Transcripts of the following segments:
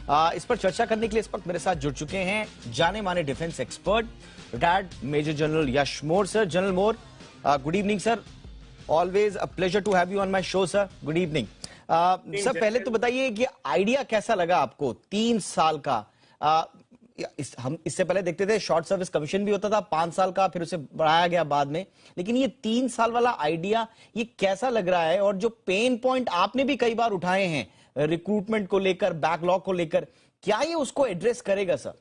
इस पर चर्चा करने के लिए इस वक्त मेरे साथ जुड़ चुके हैं जाने माने defence expert retired major general Yash Mor sir. General Mor, good evening sir. Always a pleasure to have you on my show sir. Good evening sir. पहले तो बताइए कि आइडिया कैसा लगा आपको 3 साल का? हम इससे पहले देखते थे शॉर्ट सर्विस कमीशन भी होता था 5 साल का, फिर उसे बढ़ाया गया बाद में, लेकिन ये 3 साल वाला आइडिया ये कैसा लग रहा है? और जो पेन पॉइंट आपने भी कई बार उठाए हैं रिक्रूटमेंट को लेकर, बैकलॉग को लेकर, क्या ये उसको एड्रेस करेगा सर?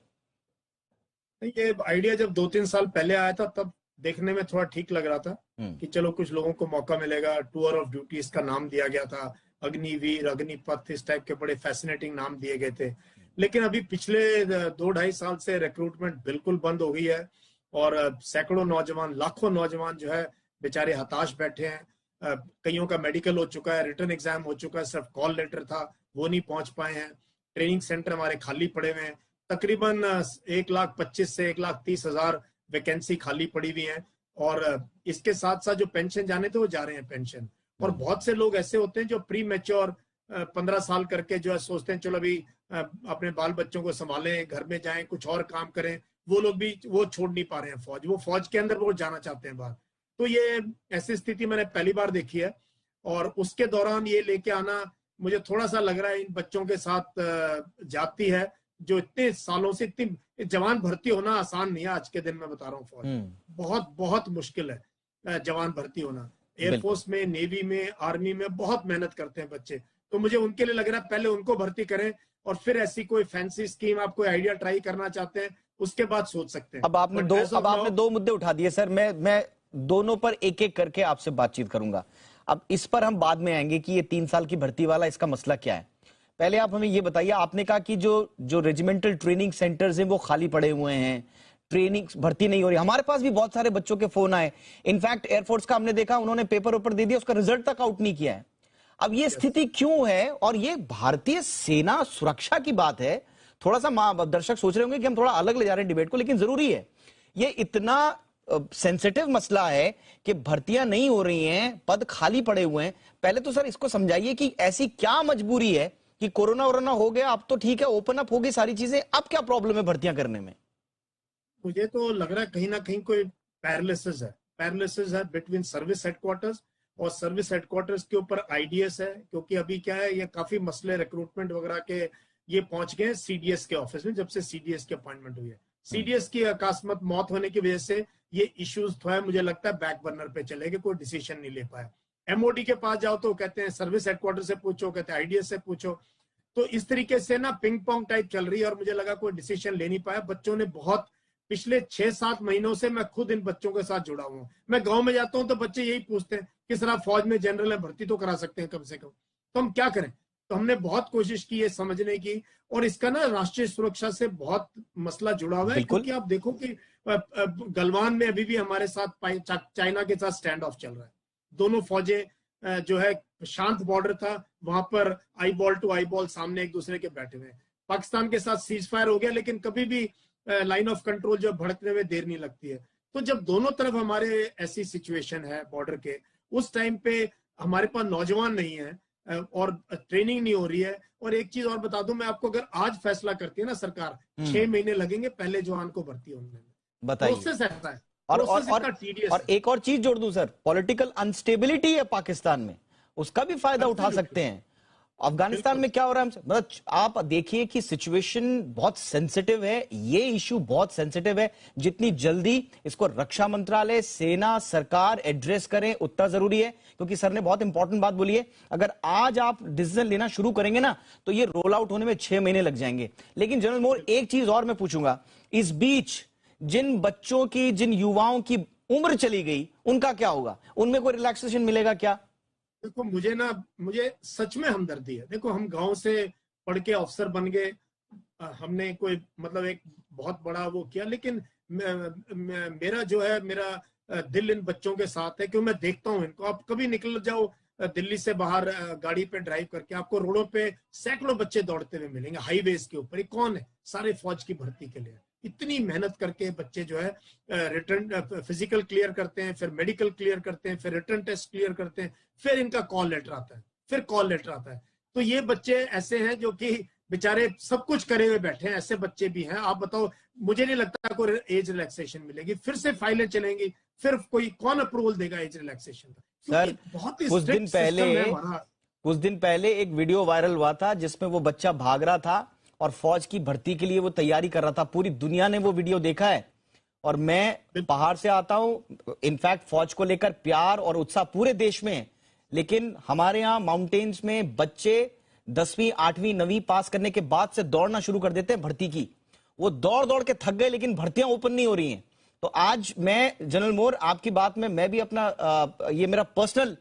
ये आइडिया जब 2-3 साल पहले आया था तब देखने में थोड़ा ठीक लग रहा था कि चलो कुछ लोगों को मौका मिलेगा। टूर ऑफ ड्यूटी इसका नाम दिया गया था, अग्निवीर, अग्निपथ, इस टाइप के बड़े फैसिनेटिंग नाम दिए गए थे। लेकिन अभी पिछले 2-2.5 साल से रिक्रूटमेंट बिल्कुल बंद हो गई है और सैकड़ों नौजवान, लाखों नौजवान जो है बेचारे हताश बैठे हैं। कईयों का मेडिकल हो चुका है, रिटर्न एग्जाम हो चुका है, सिर्फ कॉल लेटर था वो नहीं पहुंच पाए हैं। ट्रेनिंग सेंटर हमारे खाली पड़े हुए हैं। तकरीबन 1,25,000 से 1,30,000 वैकेंसी खाली पड़ी हुई है और इसके साथ साथ जो पेंशन जाने थे वो जा रहे हैं पेंशन। और बहुत से लोग ऐसे होते हैं जो प्री मैच्योर 15 साल करके जो है सोचते हैं चलो अभी अपने बाल बच्चों को संभालें, घर में जाएं, कुछ और काम करें। वो लोग भी वो छोड़ नहीं पा रहे हैं फौज, वो फौज के अंदर वो जाना चाहते हैं बाहर। तो ये ऐसी स्थिति मैंने पहली बार देखी है और उसके दौरान ये लेके आना मुझे थोड़ा सा लग रहा है इन बच्चों के साथ जाती है जो इतने सालों से। इतनी जवान भर्ती होना आसान नहीं है आज के दिन में, बता रहा हूँ। फौज बहुत बहुत मुश्किल है जवान भर्ती होना। एयरफोर्स में, नेवी में, आर्मी में बहुत मेहनत करते हैं बच्चे। तो मुझे उनके लिए लग रहा है पहले उनको भर्ती करें और फिर ऐसी कोई फैंसी स्कीम, आप कोई आइडिया ट्राई करना चाहते हैं उसके बाद सोच सकते हैं। अब आपने दो मुद्दे उठा दिए सर। मैं दोनों पर एक एक करके आपसे बातचीत करूंगा। अब इस पर हम बाद में आएंगे कि ये 3 साल की भर्ती वाला इसका मसला क्या है। पहले आप हमें ये बताइए, आपने कहा कि जो रेजिमेंटल ट्रेनिंग सेंटर्स हैं वो खाली पड़े हुए हैं, ट्रेनिंग भर्ती नहीं हो रही। हमारे पास भी बहुत सारे बच्चों के फोन आए। इनफैक्ट एयरफोर्स का हमने देखा, उन्होंने पेपर ऊपर दे दिया, उसका रिजल्ट तक आउट नहीं किया है। अब ये स्थिति क्यों है? और ये भारतीय सेना सुरक्षा की बात है। थोड़ा सा दर्शक सोच रहे होंगे कि हम थोड़ा अलग ले जा रहे हैं डिबेट को, लेकिन जरूरी है। ये इतना सेंसिटिव मसला है कि भर्तियां नहीं हो रही हैं, पद खाली पड़े हुए हैं। पहले तो सर इसको समझाइए कि ऐसी क्या मजबूरी है कि कोरोना वोरोना हो गया, अब तो ठीक है, ओपन अप हो गई सारी चीजें, अब क्या प्रॉब्लम है भर्तियां करने में? मुझे तो लग रहा है कहीं ना कहीं कोई पैरालिसिस है बिटवीन सर्विस हेडक्वार्टर्स और सर्विस हेडक्वार्टर्स के ऊपर आईडीएस है। क्योंकि अभी क्या है, ये काफी मसले रिक्रूटमेंट वगैरह के ये पहुंच गए सीडीएस के ऑफिस में। जब से सीडीएस की अपॉइंटमेंट हुई है, सीडीएस की अकस्मात मौत होने की वजह से ये इश्यूज थोड़ा मुझे लगता है बैक बर्नर पे चले गए, कोई डिसीजन नहीं ले पाया। एमओडी के पास जाओ तो कहते हैं सर्विस हेडक्वार्टर से पूछो, कहते हैं आईडीएस से पूछो। तो इस तरीके से ना पिंग पोंग टाइप चल रही है और मुझे लगा कोई डिसीजन ले नहीं पाया। बच्चों ने बहुत, पिछले 6-7 महीनों से मैं खुद इन बच्चों के साथ जुड़ा हुआ हूँ। मैं गांव में जाता हूँ तो बच्चे यही पूछते हैं किस तरह फौज में जनरल है, भर्ती तो करा सकते हैं कम से कम, तो हम क्या करें। तो हमने बहुत कोशिश की है समझने की, और इसका ना राष्ट्रीय सुरक्षा से बहुत मसला जुड़ा हुआ है। क्योंकि आप देखो कि गलवान में अभी भी हमारे साथ चाइना के साथ स्टैंड ऑफ चल रहा है। दोनों फौजें जो है, शांत बॉर्डर था, वहां पर eyeball to eyeball सामने एक दूसरे के बैठे हुए हैं। पाकिस्तान के साथ सीज फायर हो गया, लेकिन कभी भी लाइन ऑफ कंट्रोल जो भड़कने में देर नहीं लगती है। तो जब दोनों तरफ हमारे ऐसी सिचुएशन है बॉर्डर के, उस टाइम पे हमारे पास नौजवान नहीं है और ट्रेनिंग नहीं हो रही है। और एक चीज और बता दूं मैं आपको, अगर आज फैसला करती है ना सरकार, 6 महीने लगेंगे पहले जवान को भर्ती होने में। बताइए। प्रोसेस ऐसा है और एक और चीज जोड़ दूं सर, पॉलिटिकल अनस्टेबिलिटी है पाकिस्तान में, उसका भी फायदा उठा सकते हैं। अफगानिस्तान में क्या हो रहा है, मतलब आप देखिए कि सिचुएशन बहुत सेंसिटिव है, ये इश्यू बहुत सेंसिटिव है। जितनी जल्दी इसको रक्षा मंत्रालय, सेना, सरकार एड्रेस करें उतना जरूरी है। क्योंकि सर ने बहुत इंपॉर्टेंट बात बोली है, अगर आज आप डिसीजन लेना शुरू करेंगे ना तो ये रोल आउट होने में 6 महीने लग जाएंगे। लेकिन जनरल मोर, एक चीज और मैं पूछूंगा, इस बीच जिन बच्चों की, जिन युवाओं की उम्र चली गई, उनका क्या होगा? उनमें कोई रिलैक्सेशन मिलेगा क्या? देखो मुझे सच में हमदर्दी है। देखो हम गांव से पढ़ के अफसर बन गए, हमने कोई मतलब एक बहुत बड़ा वो किया, लेकिन मेरा जो है, मेरा दिल इन बच्चों के साथ है। क्यों, मैं देखता हूँ इनको। आप कभी निकल जाओ दिल्ली से बाहर गाड़ी पे ड्राइव करके, आपको रोडों पे सैकड़ों बच्चे दौड़ते हुए मिलेंगे, हाईवेज के ऊपर। ये कौन है? सारे फौज की भर्ती के लिए इतनी मेहनत करके बच्चे जो है रिटर्न फिजिकल क्लियर करते हैं, फिर मेडिकल क्लियर करते हैं, फिर रिटर्न टेस्ट क्लियर करते हैं, फिर इनका कॉल लेटर आता है, फिर कॉल लेटर आता है। तो ये बच्चे ऐसे हैं जो कि बेचारे सब कुछ करे हुए बैठे हैं, ऐसे बच्चे भी हैं। आप बताओ, मुझे नहीं लगता कोई एज रिलैक्सेशन मिलेगी, फिर से फाइलें चलेंगी, फिर कोई कौन अप्रूवल देगा एज रिलैक्सेशन का? सर बहुत ही स्ट्रिक्ट सिस्टम है हमारा। कुछ दिन पहले एक वीडियो वायरल हुआ था जिसमें वो बच्चा भाग रहा था और फौज की भर्ती के लिए वो तैयारी कर रहा था। पूरी दुनिया ने वो वीडियो देखा है। और मैं पहाड़ से आता हूं, इनफैक्ट फौज को लेकर प्यार और उत्साह पूरे देश में है, लेकिन हमारे यहाँ माउंटेन्स में बच्चे 10वीं 8वीं 9वीं पास करने के बाद से दौड़ना शुरू कर देते हैं भर्ती की। वो दौड़ दौड़ के थक गए, लेकिन भर्तियां ओपन नहीं हो रही हैं। तो आज मैं जनरल मोर, आपकी बात में मैं भी अपना ये मेरा पर्सनल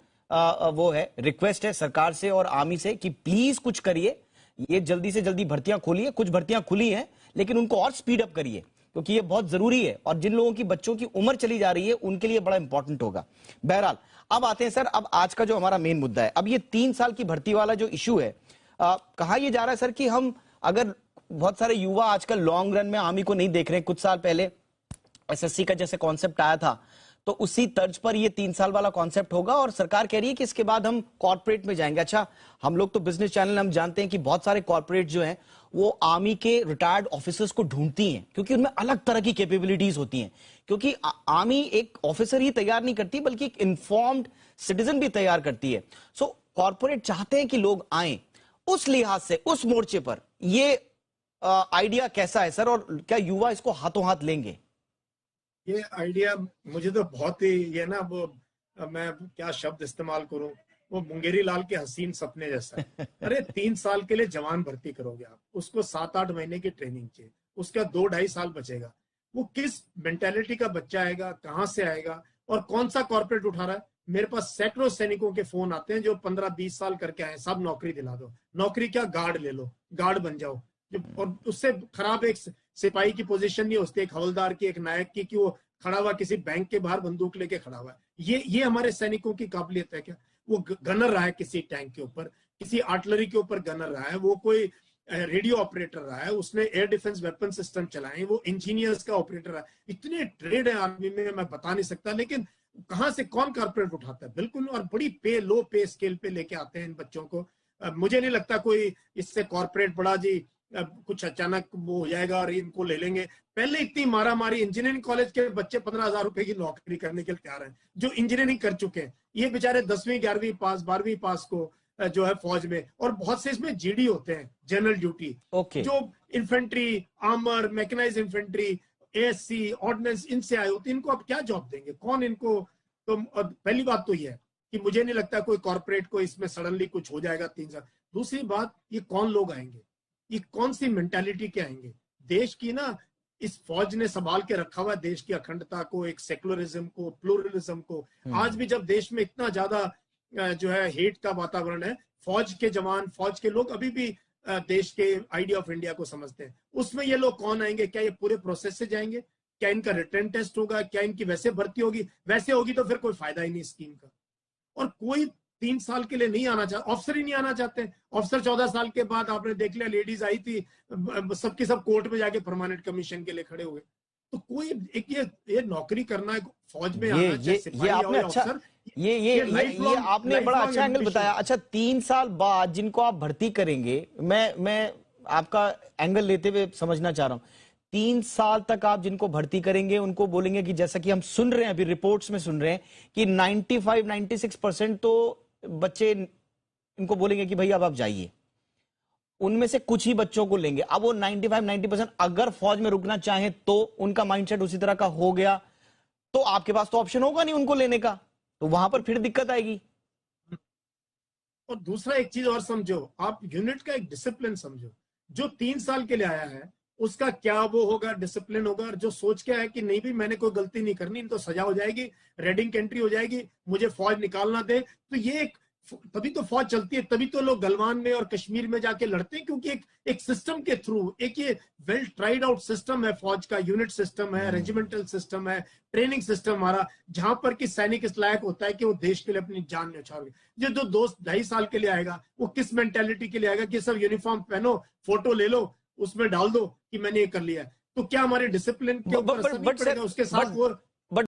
वो है, रिक्वेस्ट है सरकार से और आर्मी से कि प्लीज कुछ करिए, ये जल्दी से जल्दी भर्तियां खोलिए। कुछ भर्तियां खुली हैं लेकिन उनको और स्पीड अप करिए, क्योंकि ये बहुत जरूरी है और जिन लोगों की बच्चों की उम्र चली जा रही है उनके लिए बड़ा इंपॉर्टेंट होगा। बहरहाल अब आते हैं सर, अब आज का जो हमारा मेन मुद्दा है, अब ये 3 साल की भर्ती वाला जो इशू है, कहा यह जा रहा है सर कि हम अगर बहुत सारे युवा आजकल लॉन्ग रन में आर्मी को नहीं देख रहे हैं। कुछ साल पहले एसएससी का जैसे कॉन्सेप्ट आया था तो उसी तर्ज पर ये 3 साल वाला कॉन्सेप्ट होगा और सरकार कह रही है कि इसके बाद हम कॉर्पोरेट में जाएंगे। अच्छा, हम लोग तो बिजनेस चैनल हम जानते हैं कि बहुत सारे कॉर्पोरेट जो हैं वो आर्मी के रिटायर्ड ऑफिसर्स को ढूंढती हैं, क्योंकि उनमें अलग तरह की कैपेबिलिटीज होती हैं। क्योंकि आर्मी एक ऑफिसर ही तैयार नहीं करती बल्कि एक इन्फॉर्म्ड सिटीजन भी तैयार करती है। सो कॉर्पोरेट चाहते हैं कि लोग आए। उस लिहाज से, उस मोर्चे पर ये आइडिया कैसा है सर, और क्या युवा इसको हाथों हाथ लेंगे? ये आइडिया मुझे तो बहुत ही, ये ना वो, मैं क्या शब्द इस्तेमाल करूं, वो मुंगेरी लाल के हसीन सपने जैसा। अरे 3 साल के लिए जवान भर्ती करोगे आप, उसको 7-8 महीने की ट्रेनिंग चाहिए, उसका 2-2.5 साल बचेगा। वो किस मेंटेलिटी का बच्चा आएगा, कहाँ से आएगा, और कौन सा कॉर्पोरेट उठा रहा है? मेरे पास सैकड़ों सैनिकों के फोन आते हैं जो 15-20 साल करके आए, सब नौकरी दिला दो। नौकरी क्या, गार्ड ले लो, गार्ड बन जाओ। और उससे खराब एक सिपाही की पोजीशन नहीं होती, एक हवलदार की, एक नायक की, कि वो खड़ा हुआ किसी बैंक के बाहर बंदूक लेके खड़ा हुआ है। ये हमारे सैनिकों की काबिलियत है क्या? वो गनर रहा है किसी टैंक के ऊपर, किसी आर्टिलरी के ऊपर गनर रहा है, वो कोई रेडियो ऑपरेटर रहा है, उसने एयर डिफेंस वेपन सिस्टम चलाए, वो इंजीनियर्स का ऑपरेटर रहा है। इतने ट्रेड है आर्मी में, मैं बता नहीं सकता। लेकिन कहां से कौन कॉर्पोरेट उठाता है? बिल्कुल। और बड़ी लो पे स्केल पे लेके आते हैं इन बच्चों को। मुझे नहीं लगता कोई इससे कॉर्पोरेट बड़ा जी कुछ अचानक वो हो जाएगा और इनको ले लेंगे। पहले इतनी मारा मारी, इंजीनियरिंग कॉलेज के बच्चे 15,000 रुपए की नौकरी करने के लिए तैयार हैं, जो इंजीनियरिंग कर चुके हैं। ये बेचारे 10वीं 11वीं पास 12वीं पास को जो है फौज में, और बहुत से इसमें जीडी होते हैं, जनरल ड्यूटी, जो infantry, armour, mechanised infantry, ASC, ordnance, इनसे आए होते हैं। इनको अब क्या जॉब देंगे? कौन इनको? तो पहली बात तो ये है कि मुझे नहीं लगता कोई कॉर्पोरेट को इसमें सडनली कुछ हो जाएगा 3 साल। दूसरी बात, ये कौन लोग आएंगे, ये कौन सी मेंटालिटी के आएंगे? देश की ना, इस फौज ने संभाल के रखा हुआ देश की अखंडता को, एक सेकुलरिज्म को, प्लूरलिज्म को। आज भी जब देश में इतना ज्यादा जो है हेट का वातावरण है, फौज के जवान, फौज के लोग अभी भी देश के आइडिया ऑफ इंडिया को समझते हैं। उसमें ये लोग कौन आएंगे? क्या ये पूरे प्रोसेस से जाएंगे? क्या इनका रिटर्न टेस्ट होगा? क्या इनकी वैसे भर्ती होगी? वैसे होगी तो फिर कोई फायदा ही नहीं स्कीम का। और कोई 3 साल के लिए नहीं आना चाहता, ऑफिसर ही नहीं आना चाहते। ऑफिसर 14 साल के बाद, आपने देख लिया, लेडीज आई थी, सबकी सब कोर्ट में जाके परमानेंट कमीशन के लिए खड़े हुए। तो कोई एक ये नौकरी करना, फौज में आना, चाहे सिपाही आपने हो, अच्छा, ये आपने बड़ा अच्छा एंगल बताया। अच्छा, 3 साल बाद जिनको आप भर्ती करेंगे, मैं आपका एंगल लेते हुए समझना चाह रहा हूं। 3 साल तक आप जिनको भर्ती करेंगे उनको बोलेंगे कि जैसा कि हम सुन रहे हैं, अभी रिपोर्ट्स में सुन रहे हैं कि 95-96% तो बच्चे इनको बोलेंगे कि भाई अब आप जाइए। उनमें से कुछ ही बच्चों को लेंगे। अब वो 95-90% अगर फौज में रुकना चाहे तो उनका माइंडसेट उसी तरह का हो गया, तो आपके पास तो ऑप्शन होगा नहीं उनको लेने का, तो वहां पर फिर दिक्कत आएगी। और दूसरा एक चीज और समझो, आप यूनिट का एक डिसिप्लिन समझो। जो 3 साल के लिए आया है उसका क्या वो होगा, डिसिप्लिन होगा। जो सोच के आया कि नहीं भी मैंने कोई गलती नहीं करनी, तो सजा हो जाएगी, रेडिंग एंट्री हो जाएगी, मुझे फौज निकालना दे, तो ये तभी तो फौज चलती है। तभी तो लोग गलवान में और कश्मीर में जाके लड़ते हैं, क्योंकि एक सिस्टम के थ्रू, एक ये वेल ट्राइड आउट सिस्टम है फौज का। यूनिट सिस्टम है, रेजिमेंटल सिस्टम है, ट्रेनिंग सिस्टम हमारा, जहां पर कि सैनिक इस लायक होता है कि वो देश के लिए अपनी जान न्यौछावर। जो दोस्त 2.5 साल के लिए आएगा, वो किस मेंटेलिटी के लिए आएगा कि सब यूनिफॉर्म पहनो, फोटो ले लो, उसमें डाल दो कि मैंने ये कर लिया है। तो क्या हमारे डिसिप्लिन के ऊपर असर नहीं पड़ेगा? उसके साथ वो